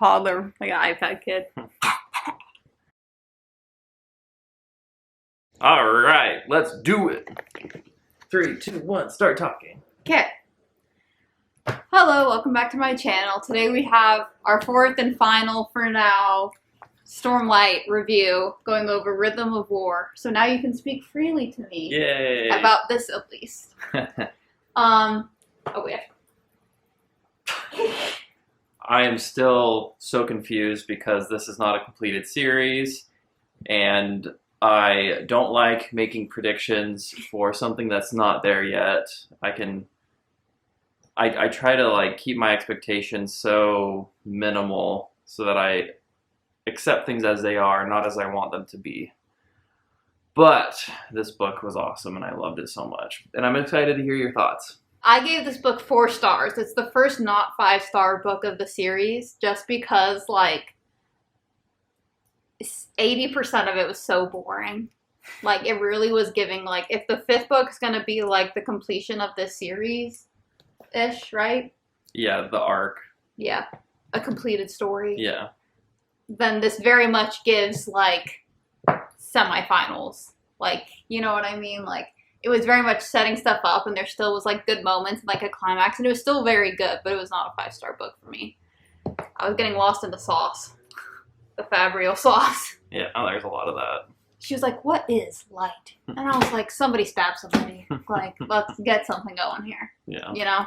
toddler, like an iPad kid. All right, let's do it. 3, 2, 1, start talking. Okay. Hello, welcome back to my channel. Today we have our fourth and final, for now, Stormlight review, going over Rhythm of War. So now you can speak freely to me. Yay! About this, at least. Oh wait. I am still so confused because this is not a completed series, and I don't like making predictions for something that's not there yet. I try to like keep my expectations so minimal so that I accept things as they are, not as I want them to be. But this book was awesome and I loved it so much. And I'm excited to hear your thoughts. I gave this book 4 stars. It's the first not 5-star book of the series, just because, like, 80% of it was so boring. Like, it really was giving, like, if the 5th book is going to be, like, the completion of this series-ish, right? Yeah, the arc. Yeah, a completed story. Yeah. Then this very much gives, like, semifinals. Like, you know what I mean? Like, it was very much setting stuff up, and there still was, like, good moments and, like, a climax, and it was still very good, but it was not a 5-star book for me. I was getting lost in the sauce. The Fabrial sauce. Yeah, there's a lot of that. She was like, what is light? And I was like, somebody stab somebody. Like, let's get something going here. Yeah. You know?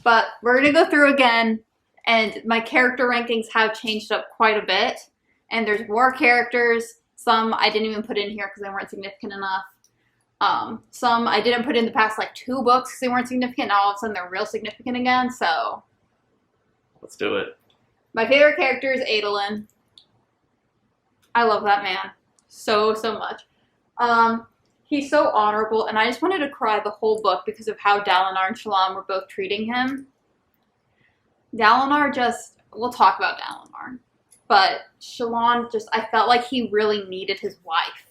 But we're going to go through again, and my character rankings have changed up quite a bit, and there's more characters. Some I didn't even put in here because they weren't significant enough. Some I didn't put in the past, like, 2 books because they weren't significant. Now all of a sudden they're real significant again, so. Let's do it. My favorite character is Adolin. I love that man so much. He's so honorable, and I just wanted to cry the whole book because of how Dalinar and Shallan were both treating him. Dalinar just, we'll talk about Dalinar, but Shallan just, I felt like he really needed his wife.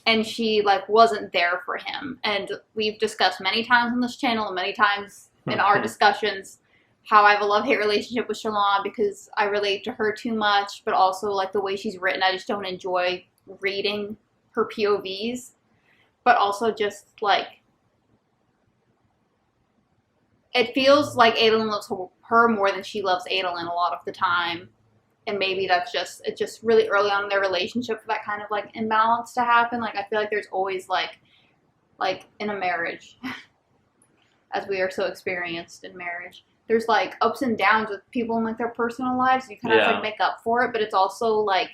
And she, like, wasn't there for him. And we've discussed many times on this channel and many times in our discussions how I have a love-hate relationship with Shallan because I relate to her too much, but also, like, the way she's written, I just don't enjoy reading her POVs. But also just, like, it feels like Adolin loves her more than she loves Adolin a lot of the time. And maybe that's just, it's just really early on in their relationship for that kind of, like, imbalance to happen. Like, I feel like there's always, like in a marriage, as we are so experienced in marriage, there's, like, ups and downs with people in, like, their personal lives. You kind of have to, like, make up for it. But it's also, like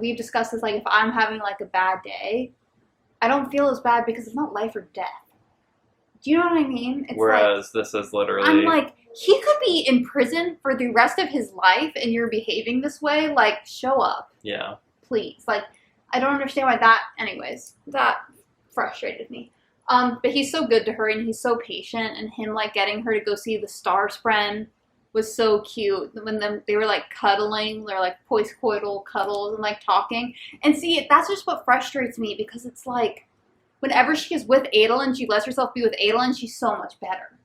we've discussed this, like, if I'm having, like, a bad day, I don't feel as bad because it's not life or death. Do you know what I mean? It's Whereas this is literally... I'm like, he could be in prison for the rest of his life and you're behaving this way. Like, show up. Yeah. Please. Like, I don't understand why that... Anyways, that frustrated me. But he's so good to her and he's so patient. And him, like, getting her to go see the Star Spren was so cute. When they were, like, cuddling. They're, like, post-coital cuddles and, like, talking. And see, that's just what frustrates me because it's, like... Whenever she is with Adolin, she lets herself be with Adolin, she's so much better.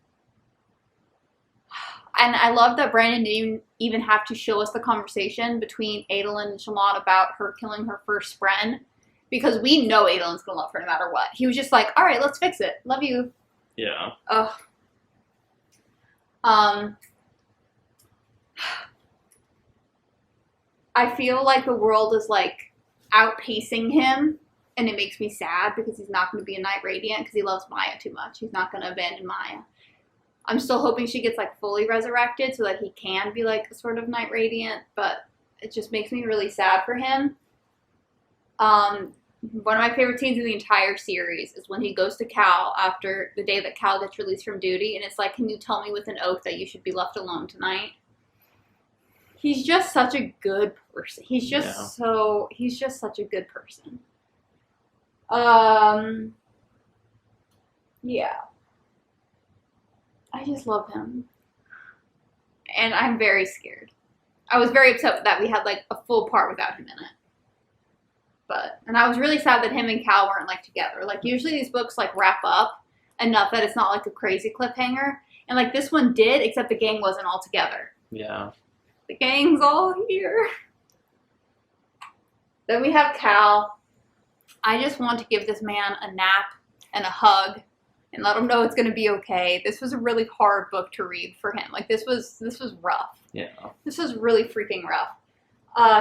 And I love that Brandon didn't even have to show us the conversation between Adolin and Shallan about her killing her first friend. Because we know Adolin's going to love her no matter what. He was just like, alright, let's fix it. Love you. Yeah. Ugh. I feel like the world is, like, outpacing him. And it makes me sad because he's not going to be a Knight Radiant because he loves Maya too much. He's not going to abandon Maya. I'm still hoping she gets, like, fully resurrected so that he can be, like, a sort of Knight Radiant. But it just makes me really sad for him. One of my favorite scenes in the entire series is when he goes to Cal after the day that Cal gets released from duty. And it's like, can you tell me with an oath that you should be left alone tonight? He's just such a good person. He's just such a good person. Yeah. I just love him. And I'm very scared. I was very upset that we had, like, a full part without him in it. And I was really sad that him and Cal weren't, like, together. Like, usually these books, like, wrap up enough that it's not, like, a crazy cliffhanger. And, like, this one did, except the gang wasn't all together. Yeah. The gang's all here. Then we have Cal. I just want to give this man a nap and a hug and let him know it's going to be okay. This was a really hard book to read for him. Like, this was rough. Yeah. This was really freaking rough.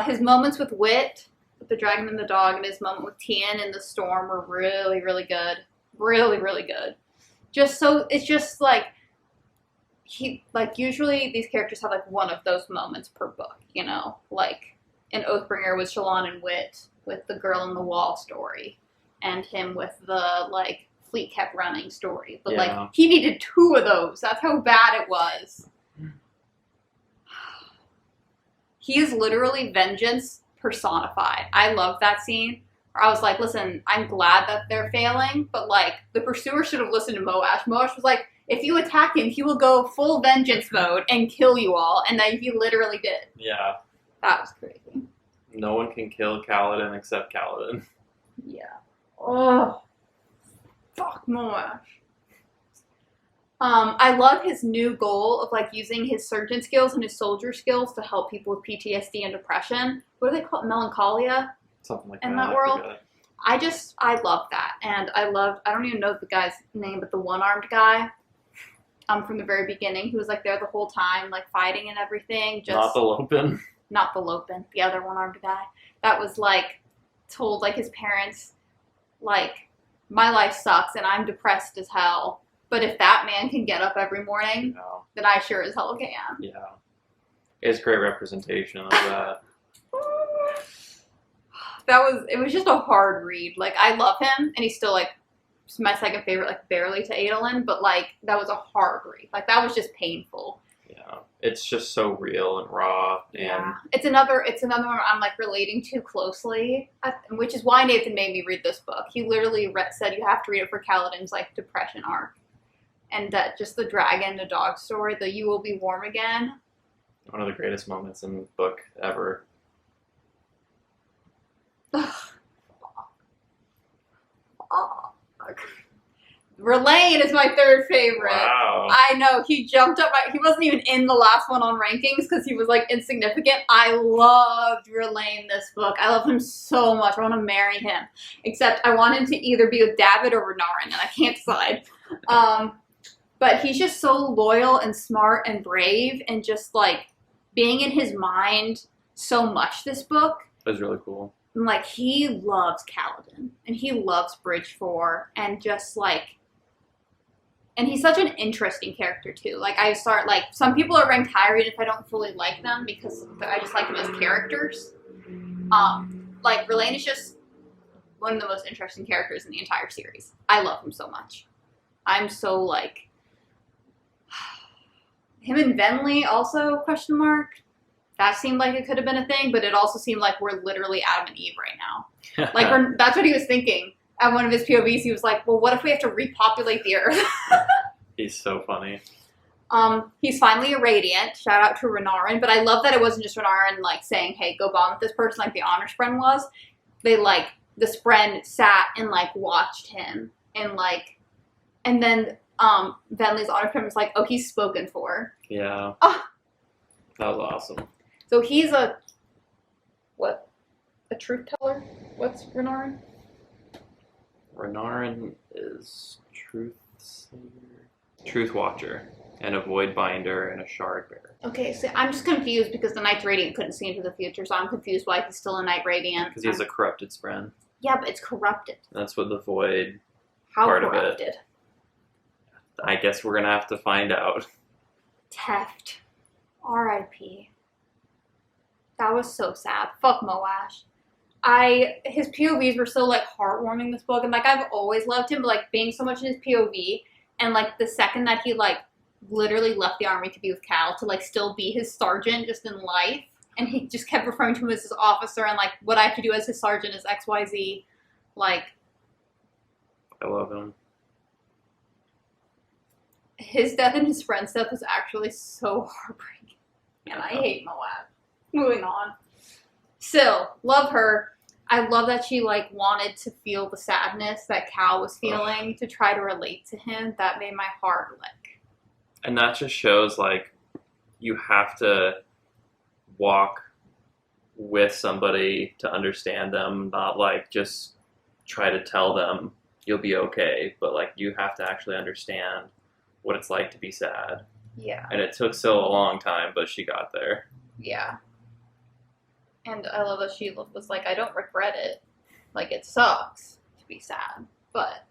His moments with Wit, with the dragon and the dog, and his moment with Tien in the storm were really, really good. Really, really good. It's just like, usually these characters have like one of those moments per book, you know? Like in Oathbringer with Shallan and Wit, with the girl in the wall story, and him with the like fleet kept running story. But like, he needed 2 of those. That's how bad it was. He is literally vengeance personified. I love that scene. Where I was like, listen, I'm glad that they're failing, but like, the pursuer should have listened to Moash. Moash was like, if you attack him, he will go full vengeance mode and kill you all. And then he literally did. Yeah. That was crazy. No one can kill Kaladin except Kaladin. Yeah. Oh. Fuck Moash. I love his new goal of like using his surgeon skills and his soldier skills to help people with PTSD and depression. What do they call it? Melancholia? Something like in that. that world. I love that. And I don't even know the guy's name, but the one-armed guy from the very beginning, who was like there the whole time, like fighting and everything. Just not the Lopin. Not the Lopin, the other one-armed guy. That was like told like his parents, like, my life sucks and I'm depressed as hell. But if that man can get up every morning, then I sure as hell can. Yeah. It's great representation of that. It was just a hard read. Like, I love him, and he's still, like, my second favorite, like, barely to Adolin, but, like, that was a hard read. Like, that was just painful. Yeah. It's just so real and raw. And yeah. It's another one I'm, like, relating to closely, which is why Nathan made me read this book. He literally said you have to read it for Kaladin's, like, depression arc. And that just the dragon, the dog story, the you will be warm again. One of the greatest moments in the book ever. Renarin is my third favorite. Wow. I know, he jumped up. He wasn't even in the last one on rankings because he was like insignificant. I loved Renarin this book. I love him so much. I want to marry him. Except I want him to either be with David or Renarin, and I can't decide. But he's just so loyal and smart and brave, and just like being in his mind so much this book. It was really cool. And like, he loves Kaladin, and he loves Bridge 4, and just like, and he's such an interesting character too. Like, some people are ranked higher even if I don't fully like them, because I just like them as characters. Like, Renarin is just one of the most interesting characters in the entire series. I love him so much. I'm so like, him and Venli also, question mark. That seemed like it could have been a thing, but it also seemed like we're literally Adam and Eve right now. Like, that's what he was thinking. At one of his POVs, he was like, well, what if we have to repopulate the Earth? He's so funny. He's finally a Radiant. Shout out to Renarin. But I love that it wasn't just Renarin, like, saying, hey, go bond with this person like the Honor Spren was. They, like, the Spren sat and, like, watched him. And, like, and then Venli's Honor Spren was like, oh, he's spoken for. Yeah. Oh. That was awesome. So he's a truth teller? What's Renarin? Renarin is truth watcher, and a void binder, and a shard bearer. Okay, so I'm just confused because the Knight Radiant couldn't see into the future, so I'm confused why he's still a Knight Radiant. Because he's a corrupted Spren. Yeah, but it's corrupted. That's what the void How part corrupted? of it. I guess we're gonna have to find out. Teft. R.I.P. That was so sad. Fuck Moash. His POVs were so, like, heartwarming this book, and, like, I've always loved him, but, like, being so much in his POV, and, like, the second that he, like, literally left the army to be with Cal, to, like, still be his sergeant just in life, and he just kept referring to him as his officer, and, like, what I have to do as his sergeant is XYZ, like... I love him. His death and his friend's death was actually so heartbreaking, and I hate Moab. Moving on. Syl, love her. I love that she, like, wanted to feel the sadness that Cal was feeling to try to relate to him. That made my heart lick. And that just shows, like, you have to walk with somebody to understand them, not like just try to tell them you'll be okay, but like you have to actually understand what it's like to be sad. Yeah. And it took Syl a long time, but she got there. Yeah. And I love that she was like, I don't regret it. Like, it sucks to be sad, but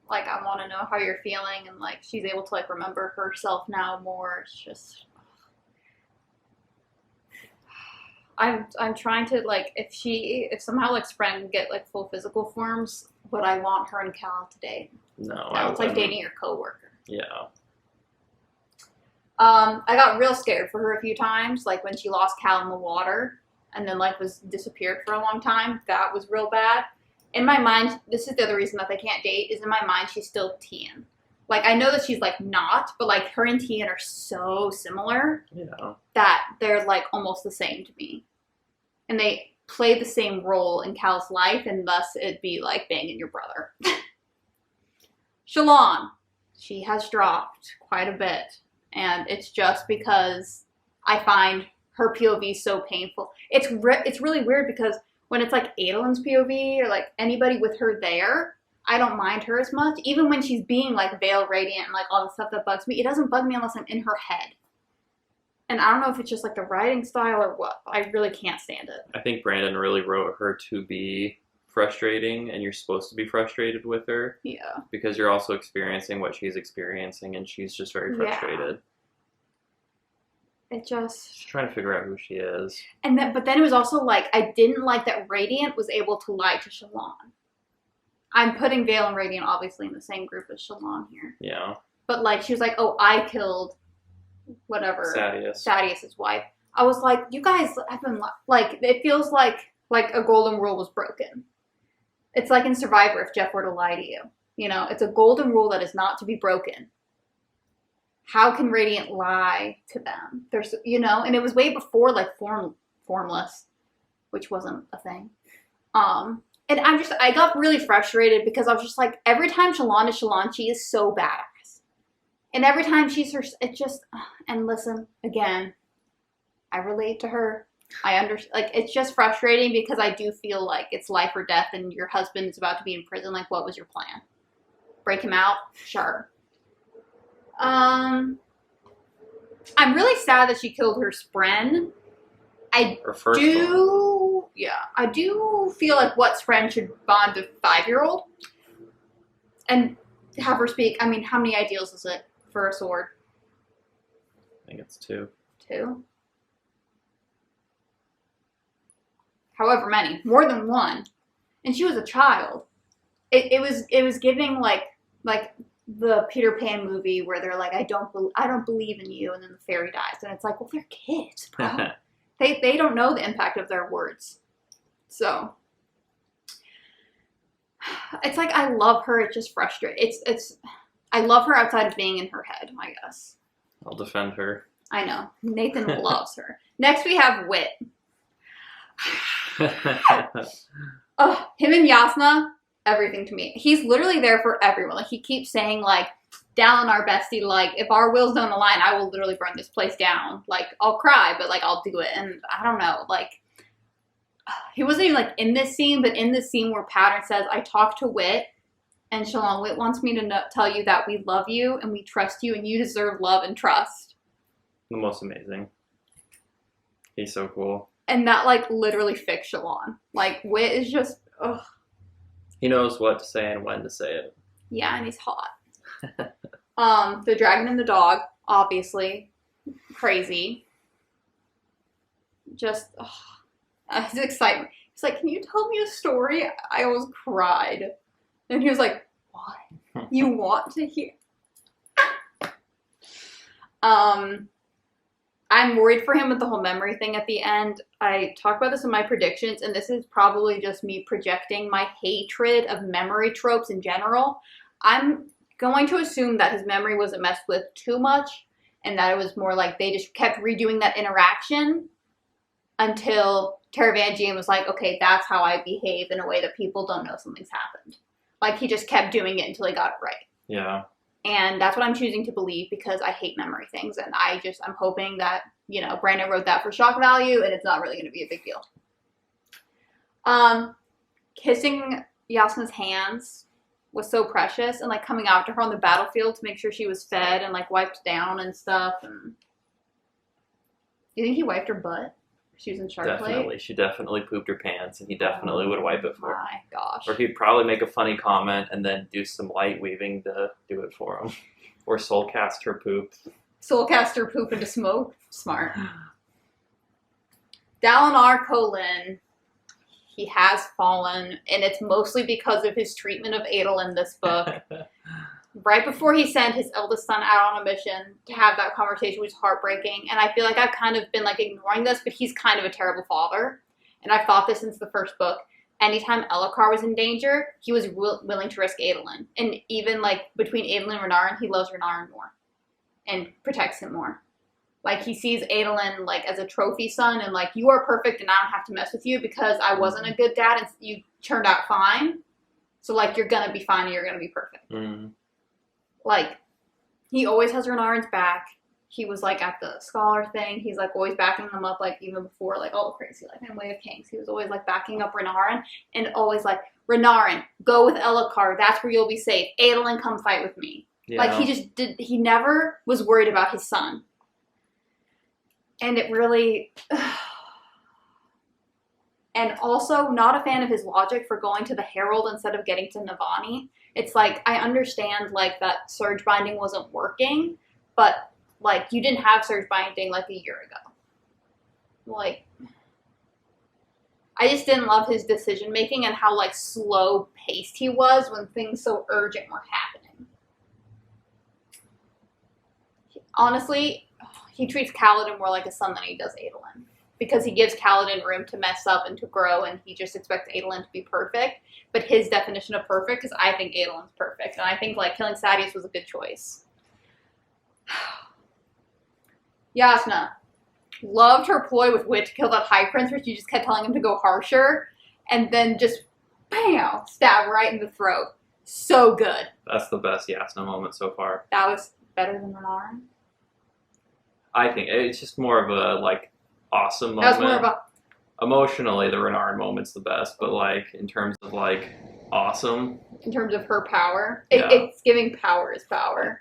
like, I want to know how you're feeling, and like, she's able to like remember herself now more. It's just, I'm trying to like, if somehow like Spren can get like full physical forms, would I want her and Cal to date? No, Now it's like dating your coworker. Yeah. I got real scared for her a few times, like when she lost Cal in the water and then like was disappeared for a long time. That was real bad. In my mind, this is the other reason that they can't date, is in my mind she's still Tien. Like, I know that she's like not, but like her and Tien are so similar that they're like almost the same to me. And they play the same role in Cal's life, and thus it'd be like banging your brother. Shallan, she has dropped quite a bit. And it's just because I find her POV so painful. It's really weird because when it's like Adolin's POV or like anybody with her there, I don't mind her as much. Even when she's being like veil radiant and like all the stuff that bugs me, it doesn't bug me unless I'm in her head. And I don't know if it's just like the writing style or what. I really can't stand it. I think Brandon really wrote her to be frustrating, and you're supposed to be frustrated with her. Yeah. Because you're also experiencing what she's experiencing, and she's just very frustrated. Yeah. It just... She's trying to figure out who she is. And then, but then it was also like, I didn't like that Radiant was able to lie to Shallan. I'm putting Veil and Radiant obviously in the same group as Shallan here. Yeah. But like, she was like, oh, I killed whatever. Sadius's wife. I was like, you guys have been, like, it feels like a golden rule was broken. It's like in Survivor if Jeff were to lie to you. You know, it's a golden rule that is not to be broken. How can Radiant lie to them? There's, you know, and it was way before like formless, which wasn't a thing. And I got really frustrated because I was just like, every time Shallan is Shallan, she is so badass. And every time she's her, it just, and listen, again, I relate to her. I understand, like, it's just frustrating because I do feel like it's life or death and your husband is about to be in prison. Like, what was your plan? Break him out? Sure. I'm really sad that she killed her Spren. I do feel like what Spren should bond a 5-year-old and have her speak. I mean, how many ideals is it for a sword? I think it's 2. 2? However many, more than 1, and she was a child. It was giving like the Peter Pan movie where they're like, I don't believe in you, and then the fairy dies, and it's like, well, they're kids, bro. they don't know the impact of their words, so it's like I love her. It's just frustrating. It's I love her outside of being in her head, I guess. I'll defend her. I know Nathan loves her. Next we have Wit. Oh, him and Jasnah, everything to me. He's literally there for everyone. Like, he keeps saying, like, Dalinar, bestie, like, if our wills don't align, I will literally burn this place down. Like, I'll cry, but, like, I'll do it. And I don't know, like, he wasn't even, like, in this scene, but in this scene where Pattern says, I talked to Wit, and Shallan, Wit wants me to tell you that we love you, and we trust you, and you deserve love and trust. The most amazing. He's so cool. And that, like, literally fixed Shallan. Like, Wit is just, ugh. He knows what to say and when to say it. Yeah, and he's hot. The dragon and the dog, obviously. Crazy. Just, his excitement. He's like, can you tell me a story? I almost cried. And he was like, what? You want to hear? I'm worried for him with the whole memory thing at the end. I talked about this in my predictions, and this is probably just me projecting my hatred of memory tropes in general. I'm going to assume that his memory wasn't messed with too much, and that it was more like they just kept redoing that interaction until Taravangian was like, okay, that's how I behave in a way that people don't know something's happened. Like, he just kept doing it until he got it right. Yeah. And that's what I'm choosing to believe because I hate memory things. And I'm hoping that, Brandon wrote that for shock value and it's not really going to be a big deal. Kissing Jasnah's hands was so precious, and like coming after her on the battlefield to make sure she was fed and like wiped down and stuff. And do you think he wiped her butt? She was in Shark Definitely. She definitely pooped her pants, and he definitely would wipe it for her. My gosh. Or he'd probably make a funny comment and then do some light weaving to do it for him. Or soul cast her poop. Soul cast her poop into smoke. Smart. Dalinar Kholin. He has fallen, and it's mostly because of his treatment of Adolin in this book. Right before he sent his eldest son out on a mission to have that conversation, which was heartbreaking. And I feel like I've kind of been like ignoring this, but he's kind of a terrible father. And I've thought this since the first book. Anytime Elhokar was in danger, he was willing to risk Adolin. And even like between Adolin and Renarin, he loves Renarin more and protects him more. Like, he sees Adolin, like, as a trophy son, and, like, you are perfect, and I don't have to mess with you because I wasn't a good dad, and you turned out fine. So, like, you're gonna be fine, and you're gonna be perfect. Mm. Like, he always has Renarin's back. He was, like, at the scholar thing. He's, like, always backing them up, like, even before, like, all the crazy, like, in Way of Kings. He was always, like, backing up Renarin, and always, like, Renarin, go with Elhokar. That's where you'll be safe. Adolin, come fight with me. Yeah. Like, he never was worried about his son. And it really, and also not a fan of his logic for going to the Herald instead of getting to Navani. It's like, I understand like that surge binding wasn't working, but like you didn't have surge binding like a year ago. Like, I just didn't love his decision making and how like slow paced he was when things so urgent were happening. Honestly, he treats Kaladin more like a son than he does Adolin. Because he gives Kaladin room to mess up and to grow, and he just expects Adolin to be perfect. But his definition of perfect, because I think Adolin's perfect. And I think, like, killing Sadeas was a good choice. Jasnah. Loved her ploy with Wit to kill that High Prince, where she just kept telling him to go harsher. And then just, bam, stab right in the throat. So good. That's the best Jasnah moment so far. That was better than Renarin. I think it's just more of a, like, awesome moment. That's more of a... Emotionally, the Renarin moment's the best, but, like, in terms of, like, awesome. In terms of her power. Yeah. It's giving power is power.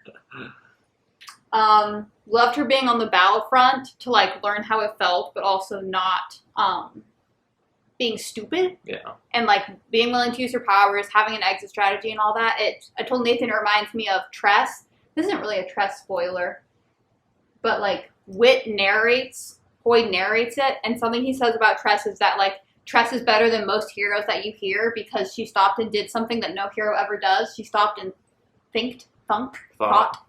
Loved her being on the battlefront to, like, learn how it felt, but also not, being stupid. Yeah. And, like, being willing to use her powers, having an exit strategy and all that. I told Nathan it reminds me of Tress. This isn't really a Tress spoiler. But, like, Hoid narrates it, and something he says about Tress is that, like, Tress is better than most heroes that you hear because she stopped and did something that no hero ever does. She stopped and thought.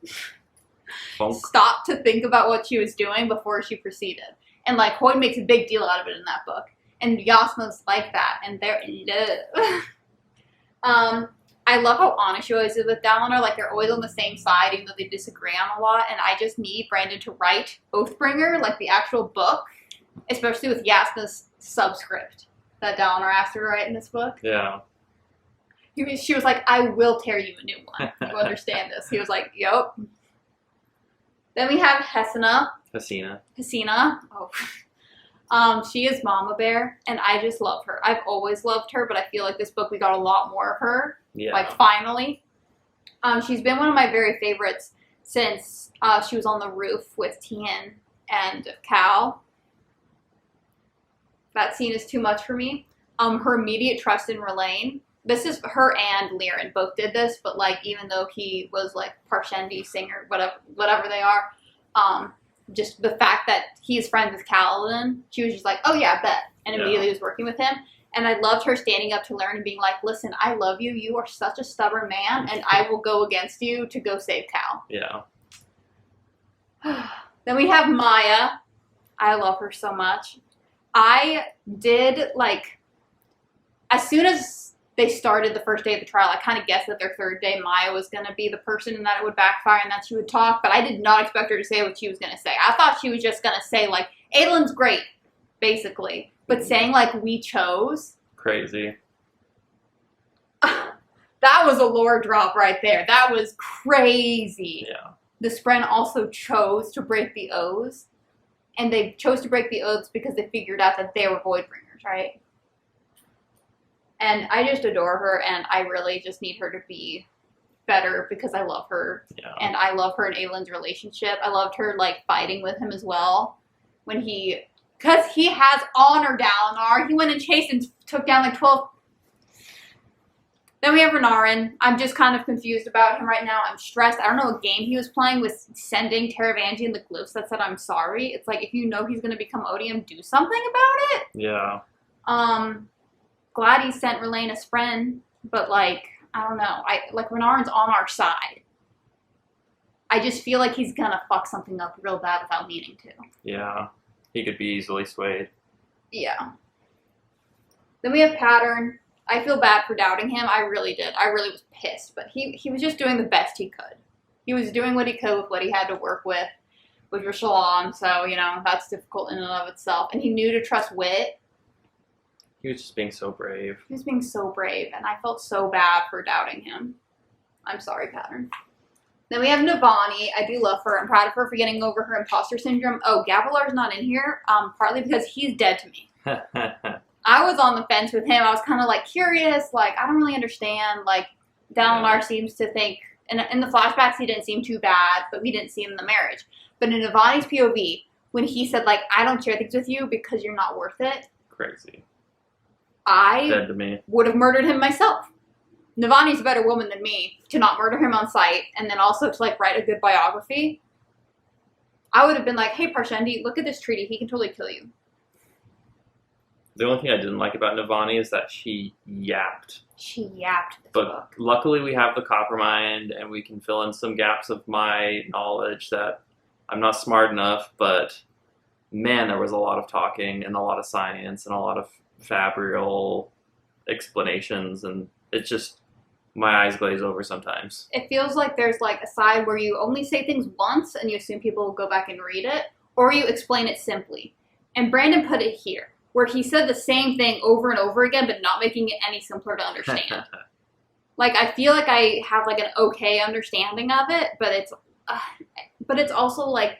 Stopped to think about what she was doing before she proceeded. And, like, Hoid makes a big deal out of it in that book. And Jasnah's like that, and they're I love how honest she always is with Dalinar. Like, they're always on the same side, even though they disagree on a lot. And I just need Brandon to write Oathbringer, like the actual book, especially with Jasnah's subscript that Dalinar asked her to write in this book. Yeah. She was like, I will tear you a new one. You understand this? He was like, yup. Then we have Hasina. Oh. She is Mama Bear, and I just love her. I've always loved her, but I feel like this book we got a lot more of her. Yeah. Like, finally. She's been one of my very favorites since she was on the roof with Tien and Cal. That scene is too much for me. Her immediate trust in R'hllane. This is her and Liren both did this, but, like, even though he was, like, Parshendi, singer, whatever they are, just the fact that he's friends with Kaladin, she was just like, oh yeah, bet, and immediately was working with him. And I loved her standing up to Liren and being like, listen, I love you, you are such a stubborn man, and I will go against you to go save Cal. Yeah. Then we have Maya. I love her so much. I did, like, as soon as they started the first day of the trial, I kind of guessed that their third day Maya was going to be the person and that it would backfire and that she would talk, but I did not expect her to say what she was going to say. I thought she was just going to say, like, Adolin's great, basically. But saying, like, we chose. Crazy. That That was a lore drop right there. That was crazy. Yeah. The Spren also chose to break the oaths. And they chose to break the oaths because they figured out that they were Voidbringers, right? And I just adore her, and I really just need her to be better because I love her. Yeah. And I love her and Adolin's relationship. I loved her, like, fighting with him as well. Because he has honor, Dalinar. He went and chased and took down, like, 12... Then we have Renarin. I'm just kind of confused about him right now. I'm stressed. I don't know what game he was playing with sending Taravangian the glyphs that said I'm sorry. It's like, if you know he's going to become Odium, do something about it. Yeah. Glad he sent Relaine a friend, but, like, I don't know. Renarin's on our side. I just feel like he's going to fuck something up real bad without meaning to. Yeah. He could be easily swayed. Yeah. Then we have Pattern. I feel bad for doubting him. I really did. I really was pissed. But he was just doing the best he could. He was doing what he could with what he had to work with Shallan. So, you know, that's difficult in and of itself. And he knew to trust Wit. He was just being so brave. He was being so brave. And I felt so bad for doubting him. I'm sorry, Pattern. Then we have Navani. I do love her. I'm proud of her for getting over her imposter syndrome. Oh, Gavilar's not in here. Partly because he's dead to me. I was on the fence with him. I was kind of, like, curious. Like, I don't really understand. Like, Dalinar seems to think... In the flashbacks, he didn't seem too bad, but we didn't see him in the marriage. But in Navani's POV, when he said, like, I don't share things with you because you're not worth it. Crazy. I Dead to me. would have murdered him myself. Navani's a better woman than me to not murder him on sight and then also to, like, write a good biography. I would have been like, hey, Parshendi, look at this treaty. He can totally kill you. The only thing I didn't like about Navani is that she yapped. She yapped this But book. luckily we have the Coppermind, and we can fill in some gaps of my knowledge that I'm not smart enough, but man, there was a lot of talking and a lot of science and a lot of fabrial explanations, and it's just, my eyes glaze over sometimes. It feels like there's, like, a side where you only say things once and you assume people will go back and read it, or you explain it simply. And Brandon put it here, where he said the same thing over and over again, but not making it any simpler to understand. Like, I feel like I have, like, an okay understanding of it, but it's also, like,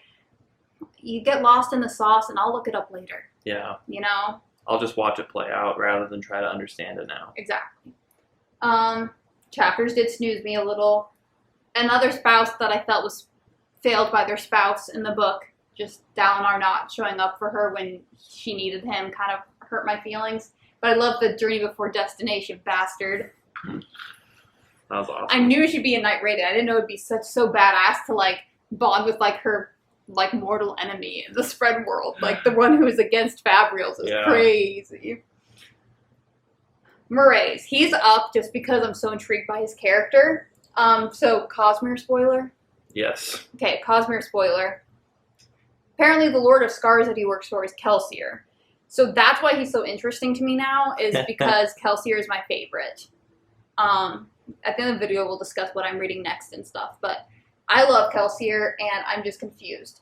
you get lost in the sauce, and I'll look it up later. Yeah. You know? I'll just watch it play out rather than try to understand it now. Exactly. Chapters did snooze me a little. Another spouse that I felt was failed by their spouse in the book. Just Dalinar not showing up for her when she needed him kind of hurt my feelings. But I love the Journey Before Destination bastard. That was awesome. I knew she'd be a knight rated. I didn't know it'd be so badass to, like, bond with, like, her, like, mortal enemy in the spread world. Like, the one who is against Fabrials is crazy. Mraize. He's up just because I'm so intrigued by his character. So, Cosmere spoiler? Yes. Okay, Cosmere spoiler. Apparently the Lord of Scars that he works for is Kelsier. So that's why he's so interesting to me now, is because Kelsier is my favorite. At the end of the video, we'll discuss what I'm reading next and stuff. But I love Kelsier, and I'm just confused.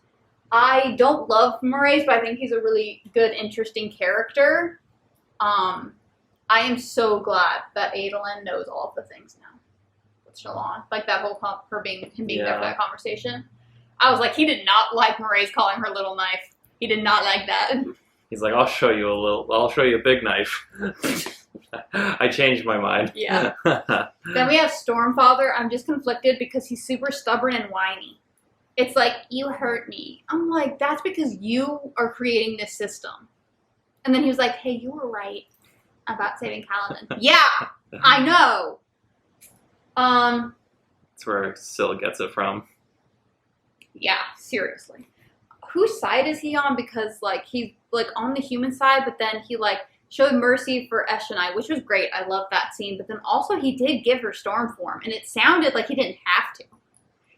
I don't love Mraize, but I think he's a really good, interesting character. I am so glad that Adolin knows all of the things now with Shallan. Like that whole him being there for that conversation. I was like, he did not like Mraize calling her little knife. He did not like that. He's like, I'll show you a big knife. I changed my mind. Yeah. Then we have Stormfather. I'm just conflicted because he's super stubborn and whiny. It's like, you hurt me. I'm like, that's because you are creating this system. And then he was like, hey, you were right about saving Kaladin. Yeah, I know. That's where Syl gets it from. Yeah, seriously. Whose side is he on? Because, like, he's, like, on the human side, but then he, like, showed mercy for Eshonai, which was great. I love that scene. But then also he did give her storm form, and it sounded like he didn't have to.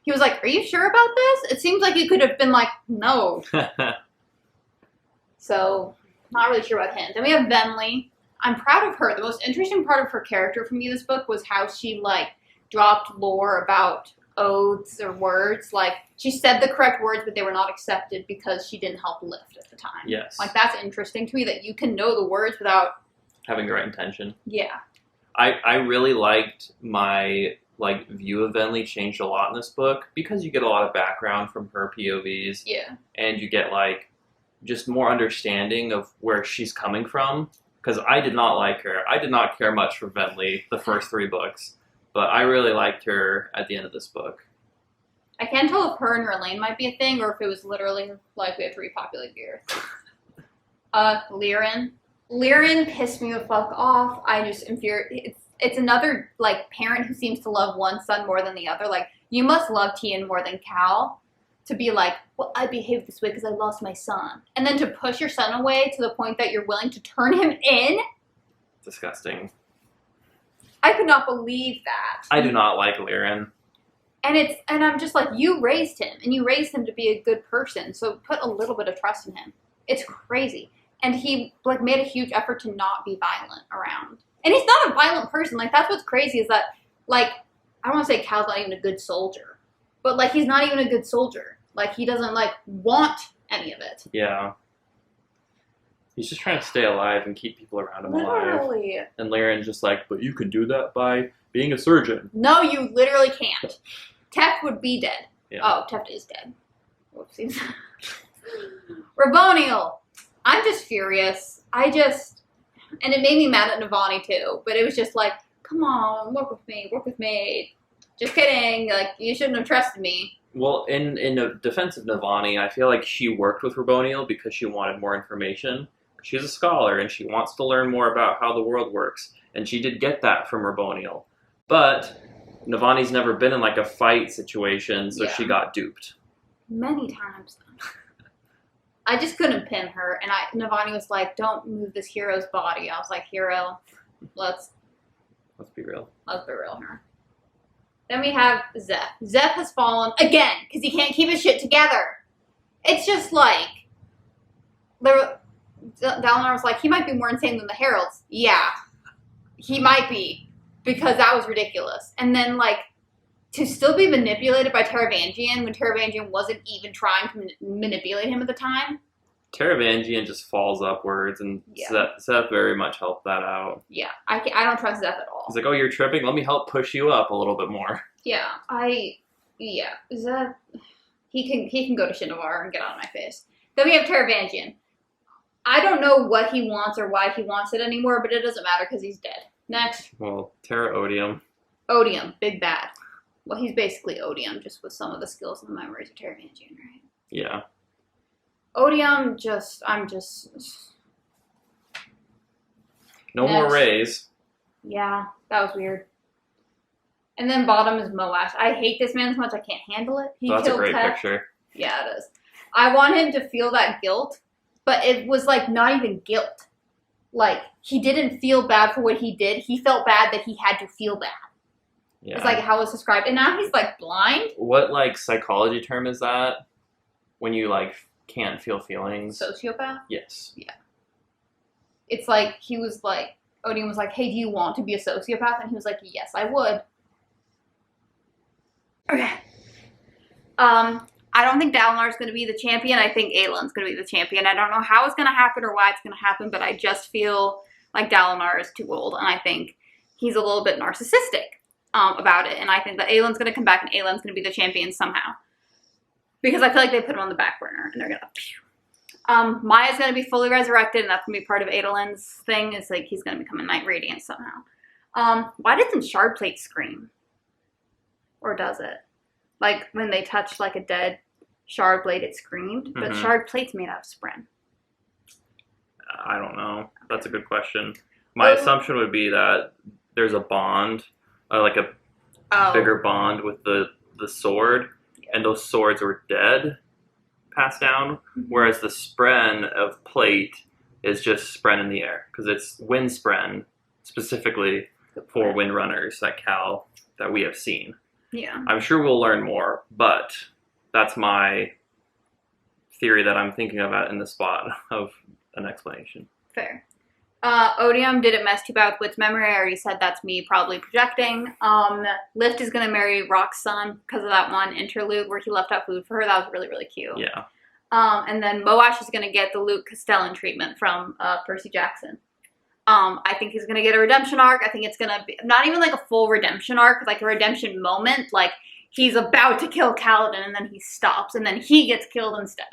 He was like, are you sure about this? It seems like he could have been like, no. So, not really sure about him. Then we have Venli. I'm proud of her. The most interesting part of her character for me this book was how she, like, dropped lore about oaths or words. Like, she said the correct words, but they were not accepted because she didn't help lift at the time. Yes. Like, that's interesting to me that you can know the words without having the right intention. Yeah. I really liked my view of Venli changed a lot in this book because you get a lot of background from her POVs. Yeah. And you get just more understanding of where she's coming from. Because I did not like her. I did not care much for Venli the first 3 books, but I really liked her at the end of this book. I can't tell if her and Rlain might be a thing or if it was literally like we have to repopulate the earth. Lirin. Lirin pissed me the fuck off. I just it's another parent who seems to love one son more than the other. Like, you must love Tien more than Cal to be like, well, I behaved this way because I lost my son. And then to push your son away to the point that you're willing to turn him in? Disgusting. I could not believe that. I do not like Lirin. And I'm just like, you raised him, and you raised him to be a good person, so put a little bit of trust in him. It's crazy. And he made a huge effort to not be violent around. And he's not a violent person. That's what's crazy is that, I don't want to say Cal's not even a good soldier, but he's not even a good soldier. He doesn't want any of it. Yeah. He's just trying to stay alive and keep people around him literally. Alive. And Lirin's just but you can do that by being a surgeon. No, you literally can't. Teft would be dead. Yeah. Oh, Teft is dead. Whoopsies. Raboniel. I'm just furious. And it made me mad at Navani too, but it was just come on, work with me. Just kidding. You shouldn't have trusted me. Well, in a defense of Navani, I feel like she worked with Raboniel because she wanted more information. She's a scholar, and she wants to learn more about how the world works. And she did get that from Raboniel. But Navani's never been in a fight situation, so she got duped. Many times. I just couldn't pin her, and Navani was like, don't move this hero's body. I was like, hero, let's be real. Let's be real here. Then we have Zeph. Zeph has fallen again because he can't keep his shit together. It's just Dalinar was like, he might be more insane than the Heralds. Yeah, he might be, because that was ridiculous. And then to still be manipulated by Taravangian when Taravangian wasn't even trying to manipulate him at the time. Taravangian just falls upwards, and Zeph very much helped that out. Yeah, I don't trust Zeph at all. He's like, oh, you're tripping? Let me help push you up a little bit more. Yeah, Zeph, he can go to Shinovar and get out of my face. Then we have Taravangian. I don't know what he wants or why he wants it anymore, but it doesn't matter because he's dead. Next. Well, Terra Odium. Odium, big bad. Well, he's basically Odium, just with some of the skills and the memories of Taravangian, right? Yeah. Odium, No more rays. Yeah, that was weird. And then bottom is Moash. I hate this man so much I can't handle it. That's a great picture. Yeah, it is. I want him to feel that guilt, but it was not even guilt. He didn't feel bad for what he did. He felt bad that he had to feel bad. Yeah. It's how it's described. And now he's blind. What psychology term is that? When you can't feel feelings? Sociopath? Yes. Yeah. It's he was Odium was hey, do you want to be a sociopath? And he was yes, I would. Okay. I don't think Dalinar's going to be the champion. I think Aelin's going to be the champion. I don't know how it's going to happen or why it's going to happen, but I just feel like Dalinar is too old, and I think he's a little bit narcissistic about it, and I think that Aelin's going to come back and Aelin's going to be the champion somehow. Because I feel like they put him on the back burner, and they're going to... Maya's going to be fully resurrected, and that's going to be part of Adolin's thing, is he's going to become a Knight Radiant somehow. Why doesn't Shardplate scream? Or does it? When they touched a dead Shardblade, it screamed, but Shardplate's made out of Spren. I don't know. That's a good question. My assumption would be that there's a bond, bigger bond with the sword, and those swords were dead, passed down, whereas the Spren of plate is just Spren in the air, because it's Wind Spren, specifically for Windrunners that we have seen. Yeah. I'm sure we'll learn more, but that's my theory that I'm thinking about in the spot of an explanation. Fair. Odium didn't mess too bad with Wit's memory. I already said that's me probably projecting. Lift is going to marry Rock's son because of that one interlude where he left out food for her. That was really, really cute. Yeah. And then Moash is going to get the Luke Castellan treatment from Percy Jackson. I think he's gonna get a redemption arc. I think it's gonna be not even like a full redemption arc, like a redemption moment. Like he's about to kill Kaladin and then he stops and then he gets killed instead.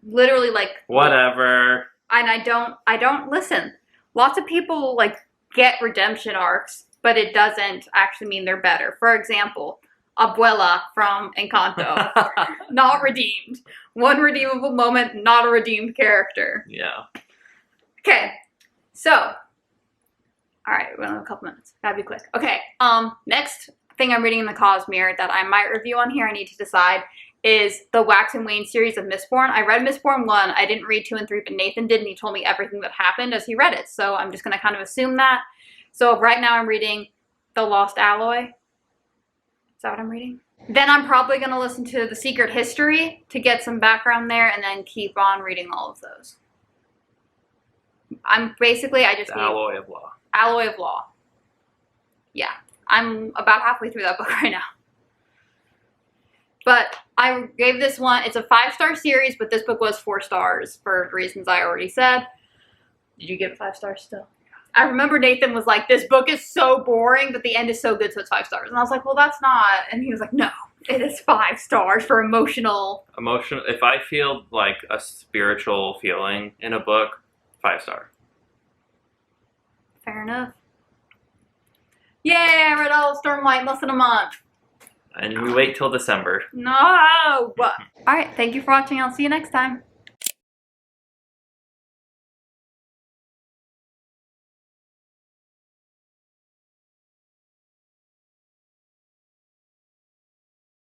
Literally, like whatever. And I don't listen. Lots of people like get redemption arcs, but it doesn't actually mean they're better. For example, Abuela from Encanto, not redeemed. One redeemable moment, not a redeemed character. Yeah. Okay, so, all right, we have a couple minutes. Gotta be quick. Okay, next thing I'm reading in the Cosmere that I might review on here, I need to decide, is the Wax and Wane series of Mistborn. I read Mistborn 1, I didn't read 2 and 3, but Nathan did, and he told me everything that happened as he read it, so I'm just gonna kind of assume that. So right now I'm reading The Lost Alloy. Is that what I'm reading? Then I'm probably gonna listen to The Secret History to get some background there, and then keep on reading all of those. I just need Alloy of Law. Alloy of Law. Yeah, I'm about halfway through that book right now. But I gave this one, it's a 5-star series, but this book was 4 stars for reasons I already said. Did you give it 5 stars still? I remember Nathan was like, this book is so boring, but the end is so good, so it's 5 stars. And I was like, well, that's not. And he was like, no, it is 5 stars for emotional. If I feel like a spiritual feeling in a book, 5-star. Fair enough. Yay, I read all of Stormlight in less than a month. And we wait till December. No! Alright, thank you for watching. I'll see you next time.